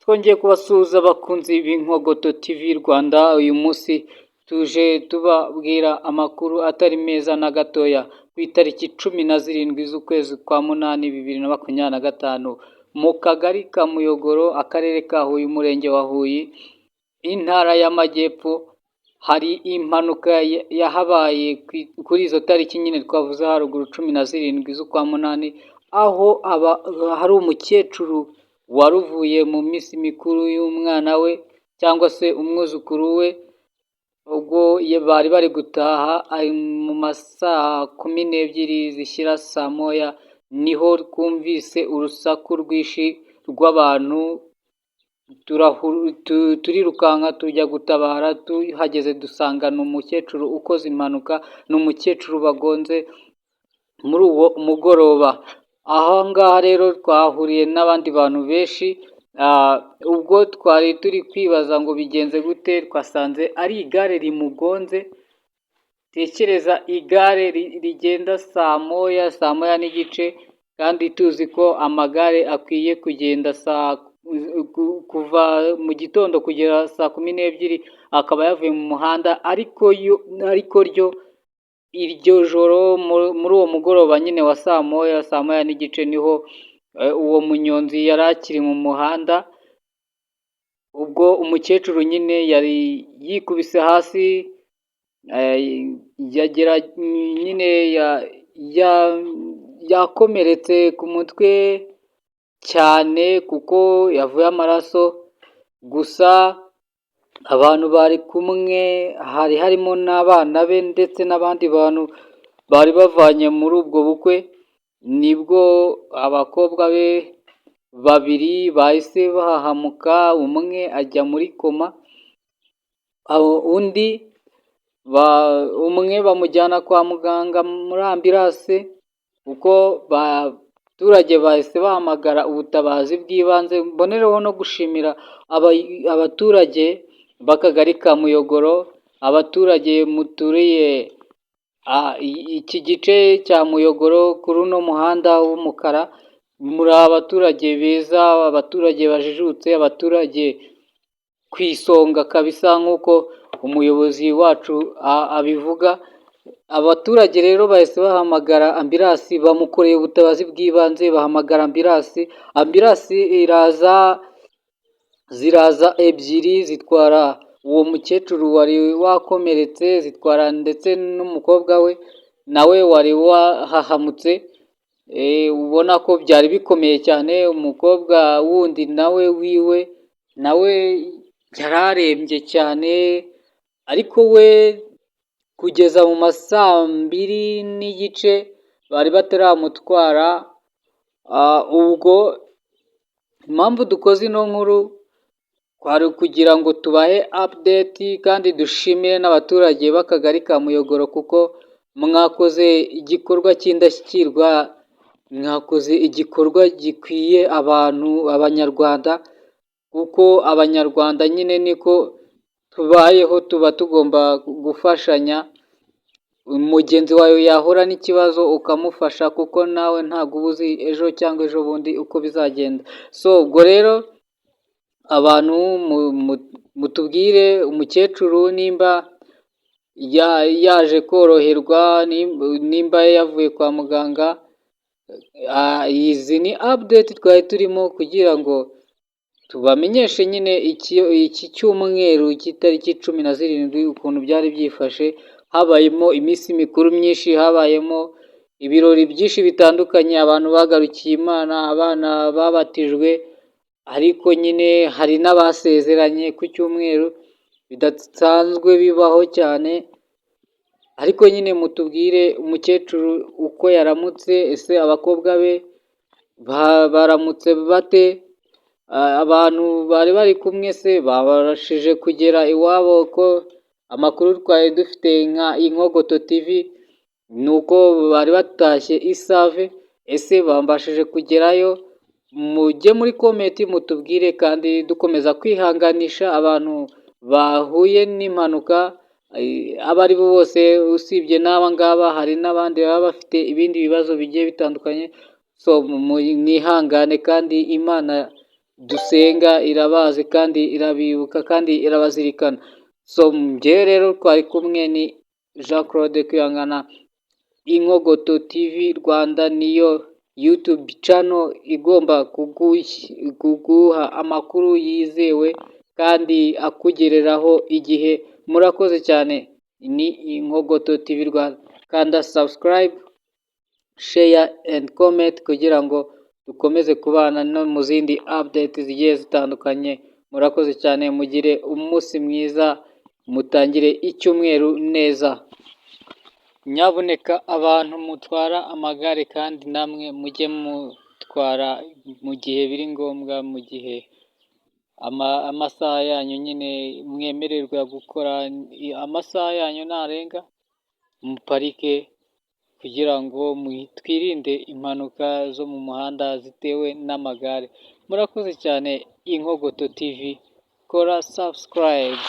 Twongeye kubasuhuza abakunzi b'Inkogoto TV Rwanda, uyu munsi tuje tubabwira amakuru atari meza na gatoya ku itariki 17 z'ukwezi kwa munani 2025 mu kagari ka Muyogoro, akarere ka Huye, umurenge wa Huye, intara y'Amajyepfo. Hari impanuka yahabaye kuri izo tariki nyine twavuze haruguru 17 z'ukwa munani, aho hari umukecuru wari uvuye mu minsi mikuru y'umwana we cyangwa se umwuzukuru we, ubwo bari bari gutaha mu masaa 12 zishyira saa moya, niho twumvise urusaku rwinshi rw'abantu. Turirukanka tujya gutabara, tuhageze dusanga ni umukecuru ukoze impanuka, ni umukecuru bagonze muri uwo mugoroba. Aha ngaha rero twahuriye n'abandi bantu benshi, ubwo twari turi kwibaza ngo bigenze gute, twasanze ari igare rimugonze. Tekereza igare rigenda saa moya n'igice, kandi tuzi ko amagare akwiye kugenda kuva mu gitondo kugera saa 12 akaba yavuye mu muhanda, ariko ryo iryo joro muri uwo mugoroba nyine wa saa moya n'igice niho uwo munyonzi yari akiri mu muhanda. Ubwo umukecuru nyine yari yikubise hasi, yakomeretse ku mutwe cyane kuko yavuye amaraso. Gusa abantu bari kumwe hari harimo n'abana be ndetse n'abandi bantu bari bavanye muri ubwo bukwe, nibwo abakobwa be babiri bahise bahahamuka, umwe ajya muri koma, umwe bamujyana kwa muganga muri ambulance, kuko abaturage bahise bahamagara ubutabazi bw'ibanze. Mbonereho no gushimira abaturage b'akagari ka Muyogoro, abaturage muturiye iki gice cya Muyogoro kuri uno muhanda w'umukara. Muri abaturage beza, abaturage bajijutse, abaturage ku isonga kabisa nk'uko umuyobozi wacu abivuga. Abaturage rero bahise bahamagara ambulance, bamukoreye ubutabazi bw'ibanze, bahamagara ambulance ziraza ebyiri zitwara uwo mukecuru wari wakomeretse, zitwara ndetse n'umukobwa we nawe wari wahahamutse. Ubona ko byari bikomeye cyane. Umukobwa wundi nawe yararembye cyane, ariko we kugeza mu masaa 2 n'igice bari bataramutwara. Ubwo impamvu dukoze ino nkuru kwari kugira ngo tubahe update, kandi dushimire n'abaturage b'akagari ka Muyogoro kuko mwakoze igikorwa cy'indashyikirwa, mwakoze igikorwa gikwiye abanyarwanda, kuko abanyarwanda nyine niko tubayeho, tuba tugomba gufashanya. Mugenzi wawe yahura n'ikibazo ukamufasha, kuko nawe ntabwo uba uzi ejo cyangwa ejo bundi uko bizagenda. Ubwo rero abantu mutubwire umukecuru nimba yaje koroherwa, nimba yavuye kwa muganga. Izi ni update twari turimo kugira ngo tubamenyeshe nyine iki cyumweru cy'itariki 17 ukuntu byari byifashe. Habayemo iminsi mikuru myinshi, habayemo ibirori byinshi bitandukanye, abantu bagarukiye Imana, abana babatijwe, ariko nyine hari n'abasezeranye ku cyumweru bidasanzwe bibaho cyane. Ariko nyine mutubwire umukecuru uko yaramutse, ese abakobwa be baramutse bate, abantu bari bari kumwe se babashije kugera iwabo? Ko amakuru twari dufite nka Inkogoto TV ni uko bari batashye Isave. Ese bambashije kugerayo? Mujye muri komenti mutubwire, kandi dukomeza kwihanganisha abantu bahuye n'impanuka abo ari bo bose. Usibye n'aba ngaba hari n'abandi baba bafite ibindi bibazo bigiye bitandukanye. Mwihangane, kandi Imana dusenga irabazi kandi irabibuka kandi irabazirikana. So njyewe rero twari kumwe ni Jean Claude Kwihangana. Inkogoto TV Rwanda niyo YouTube channel igomba kuguha amakuru yizewe kandi akugereraho igihe. Murakoze cyane. Ni Inkogoto TV Rwanda. Kanda subscribe, share and comment kugira ngo dukomeze kubana no mu zindi update zigiye zitandukanye. Murakoze cyane, mugire umunsi mwiza, mutangire icyumweru neza. Nyabuneka abantu mutwara amagare kandi namwe mujye mutwara mu gihe biri ngombwa, mu gihe amasaha yanyu nyine mwemererwa gukora, amasaha yanyu narenga muparike kugira ngo twirinde impanuka zo mu muhanda zitewe n'amagare. Murakoze cyane. Inkogoto TV, kora subscribe.